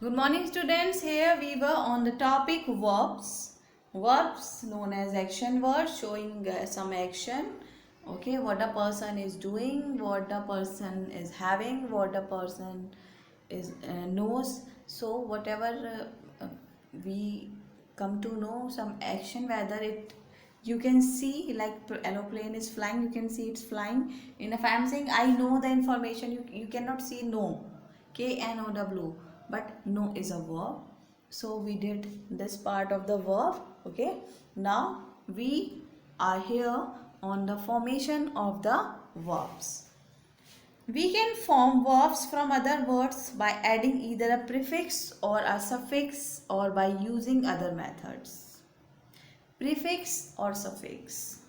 Good morning, students. Here we were on the topic verbs. Verbs known as action words showing some action. Okay, what a person is doing, what a person is having, what a person is knows. So whatever we come to know some action, whether it you can see like aeroplane is flying, you can see it's flying. And if I am saying I know the information, you cannot see no. KNOW, but no is a verb. So we did this part of the verb. Okay, now we are here on the formation of the verbs. We can form verbs from other words by adding either a prefix or a suffix or by using other methods. Prefix or suffix.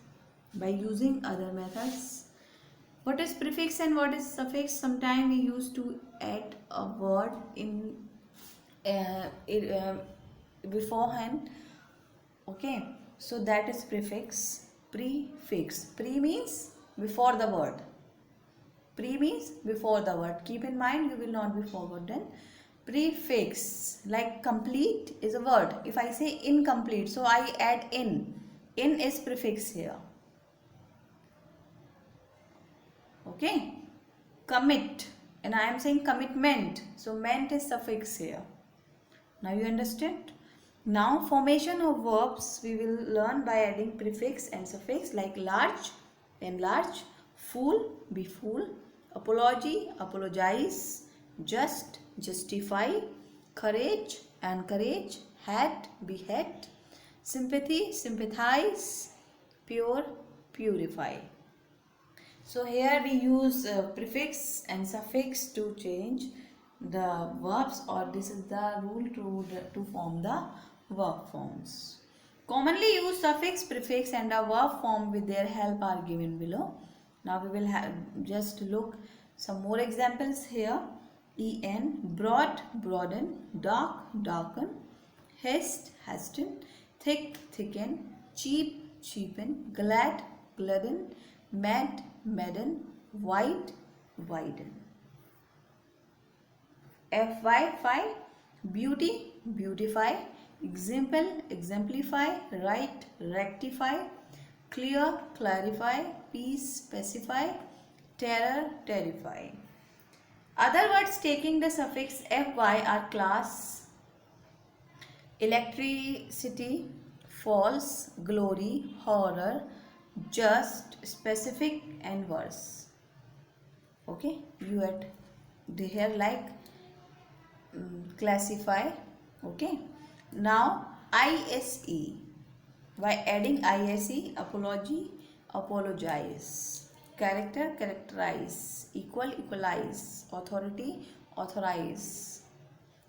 By using other methods. What is prefix and what is suffix? Sometimes we used to add a word in beforehand. Okay, so that is prefix. Prefix. Pre means before the word. Pre means before the word. Keep in mind, you will not be forgotten. Prefix, like complete is a word. If I say incomplete, so I add in. In is prefix here. Okay. Commit, and I am saying commitment. So ment is suffix here. Now you understand? Now formation of verbs we will learn by adding prefix and suffix like large, enlarge, fool, be fool, apology, apologize, just, justify, courage, encourage, had, behead, sympathy, sympathize, pure, purify. So here we use prefix and suffix to change the verbs, or this is the rule to form the verb forms. Commonly used suffix, prefix and a verb form with their help are given below. Now we will just look some more examples here. En, broad, broaden, dark, darken, haste, hasten, thick, thicken, cheap, cheapen, glad, gladden, mad, madden, wide, widen. Fy, beauty, beautify, example, exemplify, right, rectify, clear, clarify, peace, specify, terror, terrify. Other words taking the suffix fy are class, electricity, false, glory, horror, just, specific and worse. Okay, you had the here like classify. Okay, now ise, by adding ise, apology, apologize, character, characterize, equal, equalize, authority, authorize,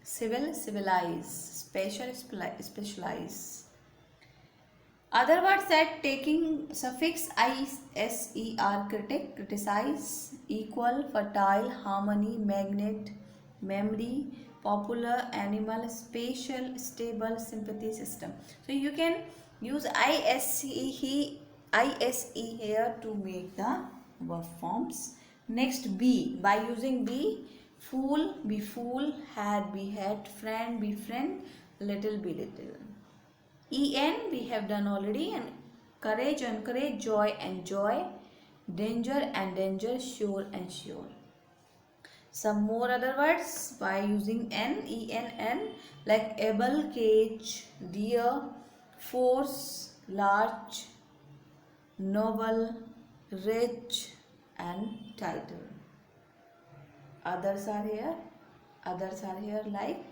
civil, civilize, special, specialize. Other words that taking suffix ise are critic, criticize, equal, fertile, harmony, magnet, memory, popular, animal, spatial, stable, sympathy system. So you can use ise here to make the verb forms. Next be, by using be, fool, be fool, had, be had, friend, be friend, little, be little. En we have done already, and courage and courage, joy and joy, danger and danger, sure and sure. Some more other words by using en like able, cage, dear, force, large, noble, rich and title. Others are here like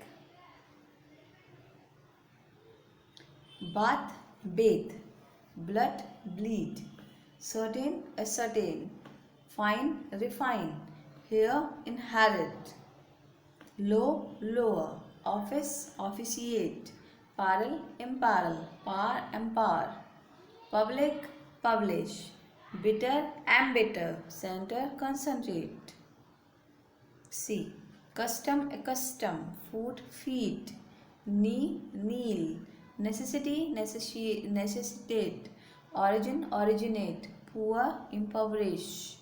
bath, bathe, blood, bleed, certain, ascertain, fine, refine, here, inherit, low, lower, office, officiate, parallel, imparallel, par, empower, public, publish, bitter, ambitter, center, concentrate. C. Custom, accustom, food, feed, knee, kneel, necessity, necessitate, origin, originate, poor, impoverish,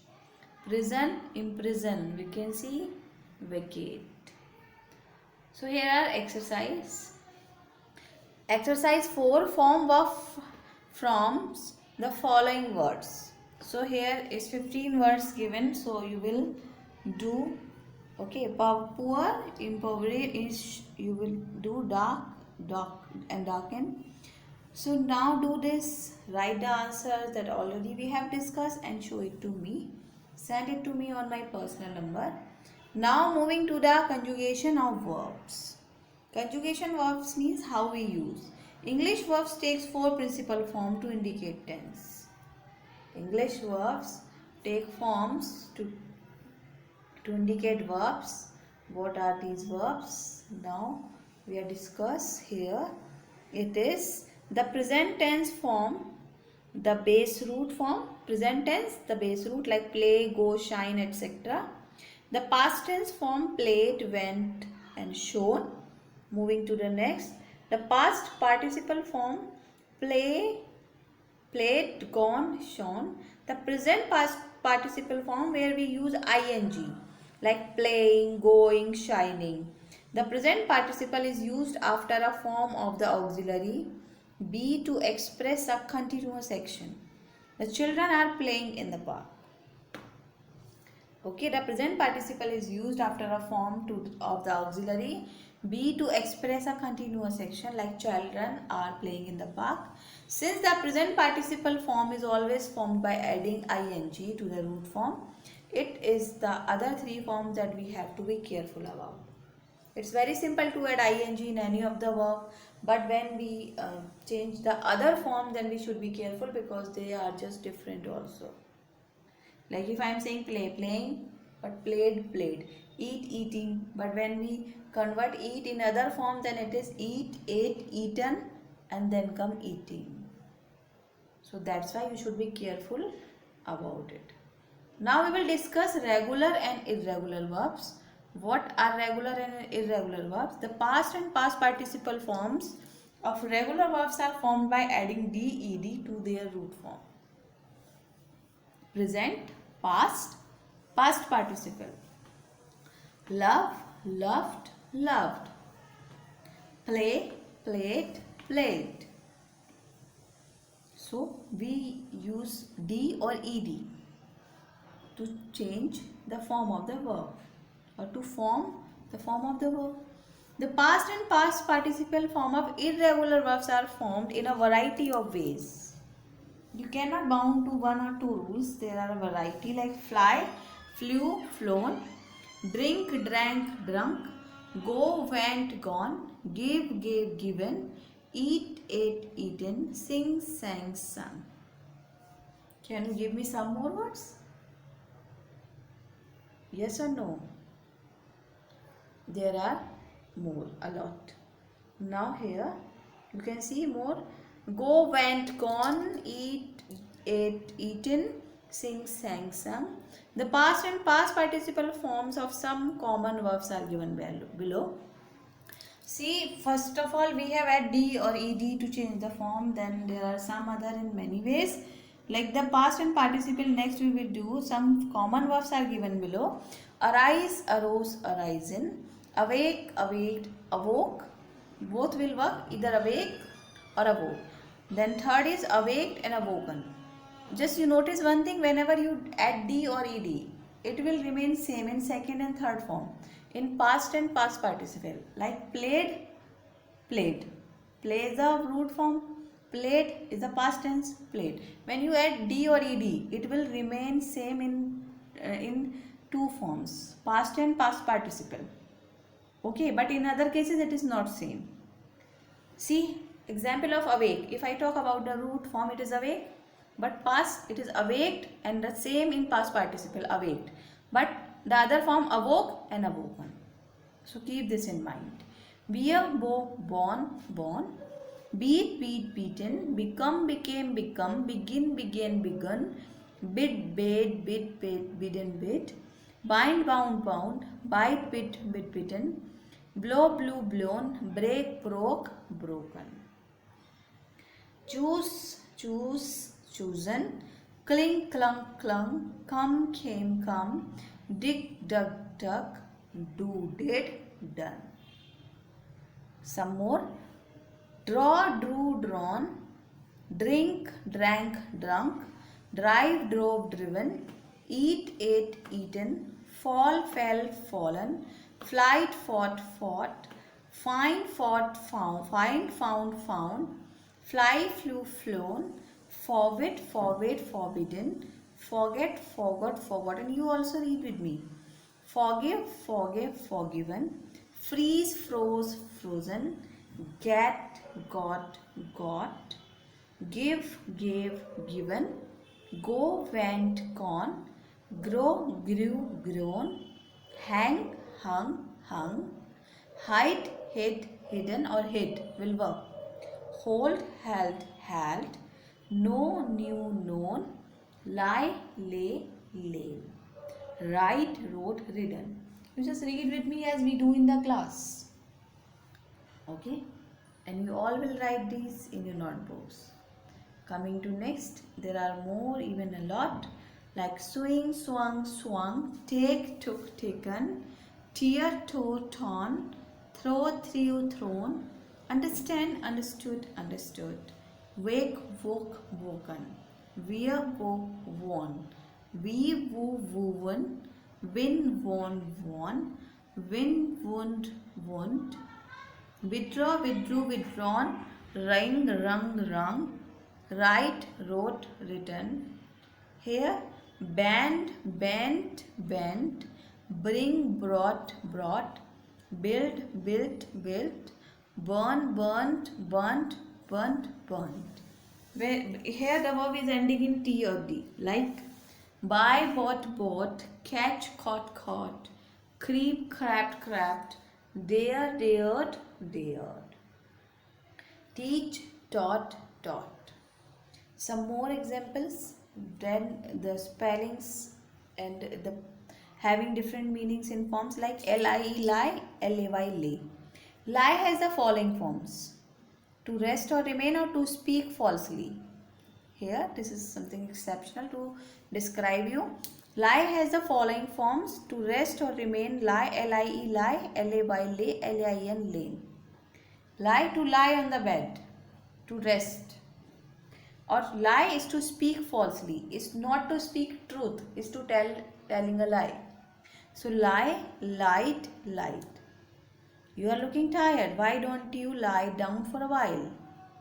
prison, imprison, vacancy, vacate. So here are exercise. Exercise 4, form verb from the following words. So here is 15 words given, so you will do. Okay, poor, impoverish, you will do dark, dark and darken. So now do this, write the answers that already we have discussed and show it to me. Send it to me on my personal number. Now moving to the conjugation of verbs. Conjugation verbs means how we use. English verbs takes 4 principal forms to indicate tense. English verbs take forms to indicate verbs. What are these verbs? Now we are discuss here. It is the present tense form, the base root form. Present tense, the base root like play, go, shine, etc. The past tense form played, went and shown. Moving to the next, the past participle form play, played, gone, shown. The present past participle form where we use ing like playing, going, shining. The present participle is used after a form of the auxiliary be to express a continuous action. The children are playing in the park. Okay, the present participle is used after a form of the auxiliary be to express a continuous action like children are playing in the park. Since the present participle form is always formed by adding ing to the root form, it is the other 3 forms that we have to be careful about. It's very simple to add ing in any of the verb, but when we change the other form, then we should be careful because they are just different also. Like if I am saying play, playing, but played, played. Eat, eating, but when we convert eat in other form, then it is eat, ate, eaten, and then come eating. So that's why you should be careful about it. Now we will discuss regular and irregular verbs. What are regular and irregular verbs? The past and past participle forms of regular verbs are formed by adding ded to their root form. Present, past, past participle. Love, loved, loved. Play, played, played. So we use d or ed to change the form of the verb or to form the form of the verb. The past and past participle form of irregular verbs are formed in a variety of ways. You cannot bound to 1 or 2 rules. There are a variety like fly, flew, flown, drink, drank, drunk, go, went, gone, give, gave, given, eat, ate, eaten, sing, sang, sung. Can you give me some more words? Yes or no? There are more, a lot. Now here you can see more. Go, went, gone, eat, ate, eaten, sing, sang, sung. The past and past participle forms of some common verbs are given below. See, first of all we have add d or ed to change the form. Then there are some other in many ways. Like the past and participle, next we will do some common verbs are given below. Arise, arose, arisen. Awake, awaked, awoke. Both will work, either awake or awoke. Then third is awaked and awoken. Just you notice one thing, whenever you add d or ed, it will remain same in second and third form. In past and past participle, like played, played. Play is the root form. Played is the past tense, played. When you add d or ed, it will remain same in 2 forms, past and past participle. Okay, but in other cases it is not same. See, example of awake. If I talk about the root form, it is awake, but past it is awaked, and the same in past participle, awaked. But the other form awoke and awoken. So keep this in mind. Bear, bow, born, born. Beat, beat, beaten. Become, became, become. Begin, began, begun. Bid, bade, bid, bid, bidden, bid. Bind, bound, bound. Bite, bit, bit, bitten. Blow, blew, blown. Break, broke, broken. Choose, choose, chosen. Cling, clung, clung. Come, came, come. Dig, dug, dug. Do, did, done. Some more. Draw, drew, drawn. Drink, drank, drunk. Drive, drove, driven. Eat, ate, eaten. Fall, fell, fallen. Flight, fought, fought. Find, fought, found. Find, found, found. Fly, flew, flown. Forbid, forbade, forbidden. Forget, forgot, forgotten. You also read with me. Forgive, forgave, forgiven. Freeze, froze, frozen. Get, got, got. Give, gave, given. Go, went, gone. Grow, grew, grown. Hang, hung, hung. Hide, hid, hidden or hid will work. Hold, held, held. Know, knew, known. Lie, lay, lay. Write, wrote, ridden. You just read with me as we do in the class. Okay? And you all will write these in your notebooks. Coming to next, there are more, even a lot, like swing, swung, swung, take, took, taken, tear, tore, torn, throw, threw, thrown, understand, understood, understood, wake, woke, woken, wear, woke, worn, weave, woo, woven, win, won, won, win, wound, wound, withdraw, withdrew, withdrawn, ring, rung, rung, write, wrote, written. Here, band, bent, bent, bring, brought, brought, build, built, built, burn, burnt, burnt, burnt, burnt. Here the verb is ending in T or D, like buy, bought, bought, catch, caught, caught, creep, crabbed, crabbed, dare, dared, dared, teach, taught, taught. Some more examples, then the spellings and the having different meanings in forms like lie, lie, lay, lay. Lie has the following forms: to rest or remain, or to speak falsely. Here this is something exceptional to describe you. Lie has the following forms: to rest or remain, lie, lie, lie, lay, lain, lane. Lie, to lie on the bed, to rest. Or lie is to speak falsely, is not to speak truth, is to telling a lie. So lie, light, light. You are looking tired. Why don't you lie down for a while?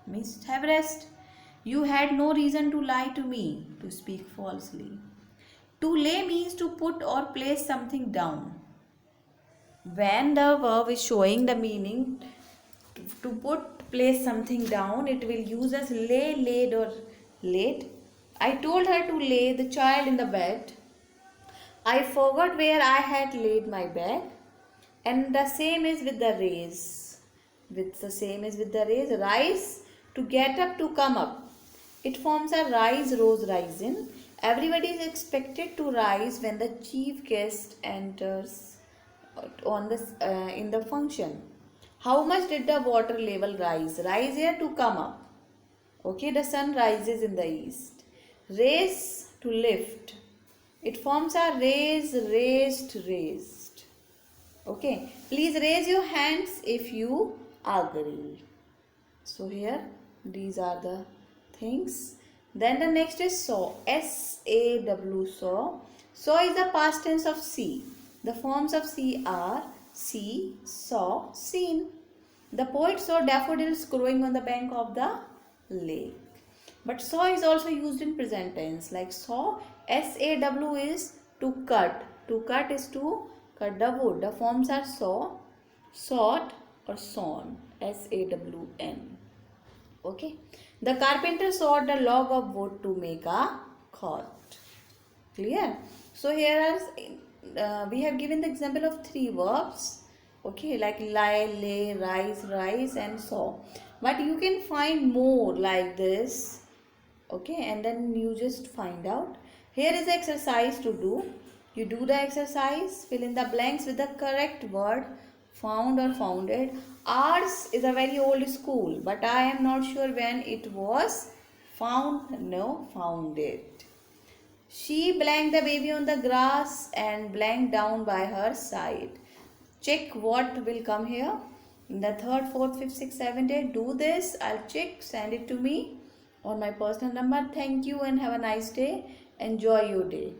Means have rest. You had no reason to lie to me, to speak falsely. To lay means to put or place something down. When the verb is showing the meaning to put, place something down, it will use as lay, laid or laid. I told her to lay the child in the bed. I forgot where I had laid my bag. And the same is with the raise. Rise, to get up, to come up. It forms a rise, rose, rising. Everybody is expected to rise when the chief guest enters on this in the function. How much did the water level rise? Rise here, to come up. Okay, the sun rises in the east. Raise, to lift. It forms a raise, raised, raised. Okay, please raise your hands if you agree. So here these are the things. Then the next is saw. S-A-W, saw. Saw is the past tense of see. The forms of see are see, saw, seen. The poet saw daffodils growing on the bank of the lake. But saw is also used in present tense, like saw, S-A-W is to cut. To cut is to cut the wood. The forms are saw, sawed or sawn, S-A-W-N. Okay. The carpenter sawed a log of wood to make a cot. Clear? So here are we have given the example of 3 verbs. Okay, like lie, lay, rise, rise and saw. But you can find more like this. Okay, and then you just find out. Here is the exercise to do. You do the exercise, fill in the blanks with the correct word, found or founded. Ours is a very old school, but I am not sure when it was found. No, founded. She blanked the baby on the grass and blanked down by her side. Check what will come here. In the third, fourth, fifth, sixth, seventh day, do this. I'll check, send it to me on my personal number. Thank you and have a nice day. Enjoy your day.